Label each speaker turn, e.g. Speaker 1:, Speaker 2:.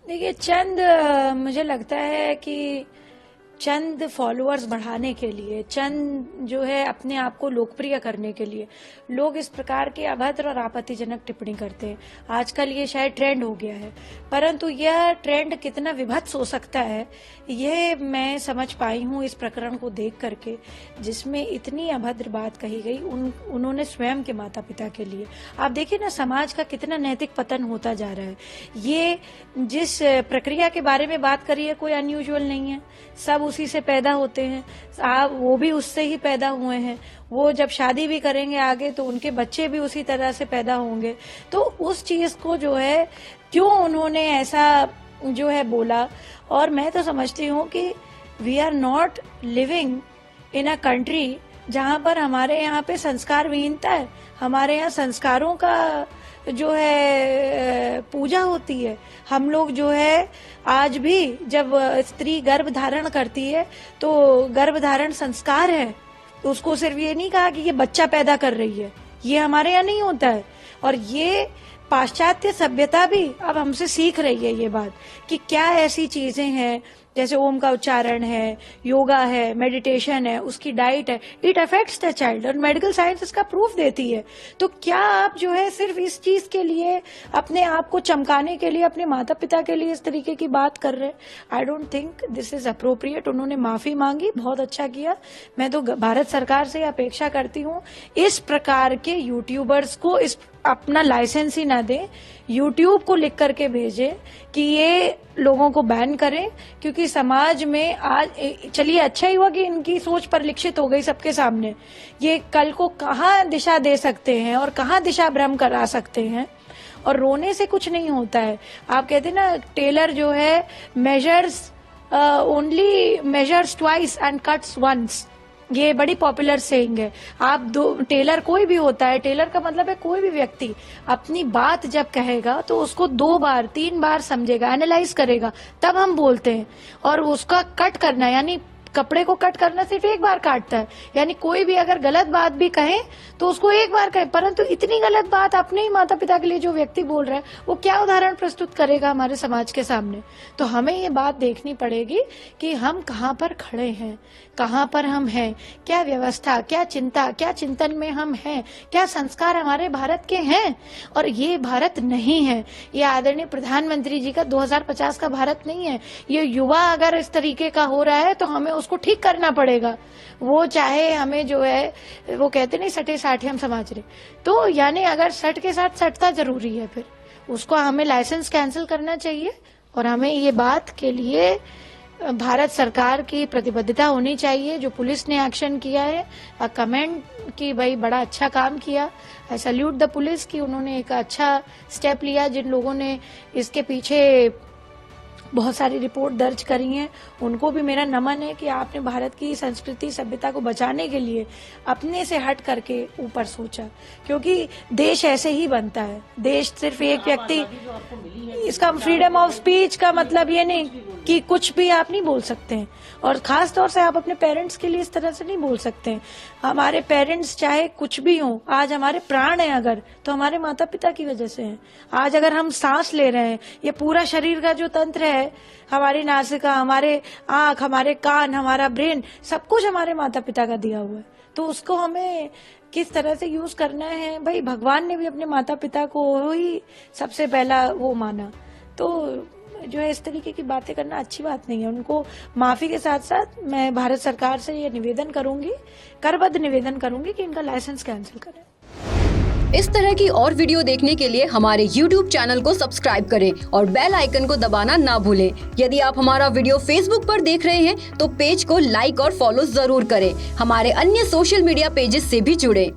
Speaker 1: देखिए मुझे लगता है कि चंद फॉलोअर्स बढ़ाने के लिए, चंद जो है अपने आप को लोकप्रिय करने के लिए लोग इस प्रकार के अभद्र और आपत्तिजनक टिप्पणी करते हैं। आजकल ये शायद ट्रेंड हो गया है, परंतु यह ट्रेंड कितना विभत्स हो सकता है ये मैं समझ पाई हूँ इस प्रकरण को देख करके, जिसमें इतनी अभद्र बात कही गई उन्होंने स्वयं के माता पिता के लिए। आप देखिए ना, समाज का कितना नैतिक पतन होता जा रहा है। ये जिस प्रक्रिया के बारे में बात करी है कोई अनयूजुअल नहीं है, सब उसी से पैदा होते हैं, आप वो भी उससे ही पैदा हुए हैं। वो जब शादी भी करेंगे आगे तो उनके बच्चे भी उसी तरह से पैदा होंगे। तो उस चीज को जो है क्यों उन्होंने ऐसा जो है बोला। और मैं तो समझती हूँ कि we are not living in a country जहाँ पर हमारे यहाँ पे संस्कार विहीनता है। हमारे यहाँ संस्कारों का जो है पूजा होती है। हम लोग जो है आज भी जब स्त्री गर्भ धारण करती है तो गर्भ धारण संस्कार है, तो उसको सिर्फ ये नहीं कहा कि ये बच्चा पैदा कर रही है, ये हमारे यहाँ नहीं होता है। और ये पाश्चात्य सभ्यता भी अब हमसे सीख रही है ये बात कि क्या ऐसी चीजें हैं जैसे ओम का उच्चारण है, योगा है, मेडिटेशन है, उसकी डाइट है, इट अफेक्ट्स द चाइल्ड और मेडिकल साइंस इसका प्रूफ देती है। तो क्या आप जो है सिर्फ इस चीज के लिए अपने आप को चमकाने के लिए अपने माता पिता के लिए इस तरीके की बात कर रहे हैं? I don't think this is appropriate. उन्होंने माफी मांगी, बहुत अच्छा किया। मैं तो भारत सरकार से अपेक्षा करती हूँ इस प्रकार के यूट्यूबर्स को इस अपना लाइसेंस ही ना दें, यूट्यूब को लिख करके भेजें कि ये लोगों को बैन करें, क्योंकि समाज में आज चलिए अच्छा ही हुआ कि इनकी सोच परिलक्षित हो गई सबके सामने। ये कल को कहाँ दिशा दे सकते हैं और कहाँ दिशा भ्रम करा सकते हैं। और रोने से कुछ नहीं होता है। आप कहते हैं ना, टेलर जो है measures only measures twice and cuts once, ये बड़ी पॉपुलर सेइंग है। आप टेलर कोई भी होता है, टेलर का मतलब है कोई भी व्यक्ति अपनी बात जब कहेगा तो उसको 2 बार 3 बार समझेगा, एनालाइज करेगा, तब हम बोलते हैं। और उसका कट करना, यानी कपड़े को कट करना सिर्फ एक बार काटता है। यानी कोई भी अगर गलत बात भी कहे तो उसको एक बार कहे, परंतु इतनी गलत बात अपने ही माता पिता के लिए जो व्यक्ति बोल रहा है वो क्या उदाहरण प्रस्तुत करेगा हमारे समाज के सामने। तो हमें ये बात देखनी पड़ेगी कि हम कहाँ पर खड़े हैं, कहाँ पर हम हैं, क्या व्यवस्था, क्या चिंता, क्या चिंतन में हम हैं, क्या संस्कार हमारे भारत के हैं। और ये भारत नहीं है, ये आदरणीय प्रधानमंत्री जी का 2050 का भारत नहीं है। ये युवा अगर इस तरीके का हो रहा है तो हमें उसको ठीक करना पड़ेगा। वो चाहे हमें जो है, वो कहते नहीं सटे साठे हम समझ रहे, तो यानी अगर सट के साथ सटता जरूरी है, फिर उसको हमें लाइसेंस कैंसिल करना चाहिए। और हमें ये बात के लिए भारत सरकार की प्रतिबद्धता होनी चाहिए। जो पुलिस ने एक्शन किया है, कमेंट कि भाई बड़ा अच्छा काम किया, आई सैल्यूट द पुलिस कि उन्होंने एक अच्छा स्टेप लिया। जिन लोगों ने इसके पीछे बहुत सारी रिपोर्ट दर्ज करी हैं उनको भी मेरा नमन है कि आपने भारत की संस्कृति सभ्यता को बचाने के लिए अपने से हट करके ऊपर सोचा, क्योंकि देश ऐसे ही बनता है। देश सिर्फ एक व्यक्ति, इसका फ्रीडम ऑफ स्पीच का मतलब ये नहीं कि कुछ भी आप नहीं बोल सकते हैं, और खास तौर से आप अपने पेरेंट्स के लिए इस तरह से नहीं बोल सकते हैं। हमारे पेरेंट्स चाहे कुछ भी हों, आज हमारे प्राण हैं अगर, तो हमारे माता पिता की वजह से हैं। आज अगर हम सांस ले रहे हैं, ये पूरा शरीर का जो तंत्र है, हमारी नासिका, हमारे आंख, हमारे कान, हमारा ब्रेन, सब कुछ हमारे माता पिता का दिया हुआ है। तो उसको हमें किस तरह से यूज करना है, भाई भगवान ने भी अपने माता पिता को ही सबसे पहला वो माना। तो जो है इस तरीके की बातें करना अच्छी बात नहीं है। उनको माफी के साथ साथ मैं भारत सरकार से ये निवेदन करूंगी, करबद्ध निवेदन करूंगी कि इनका लाइसेंस कैंसिल करें।
Speaker 2: इस तरह की और वीडियो देखने के लिए हमारे YouTube चैनल को सब्सक्राइब करें और बेल आइकन को दबाना ना भूलें। यदि आप हमारा वीडियो Facebook पर देख रहे हैं तो पेज को लाइक और फॉलो जरूर करें। हमारे अन्य सोशल मीडिया पेजेस से भी जुड़ें।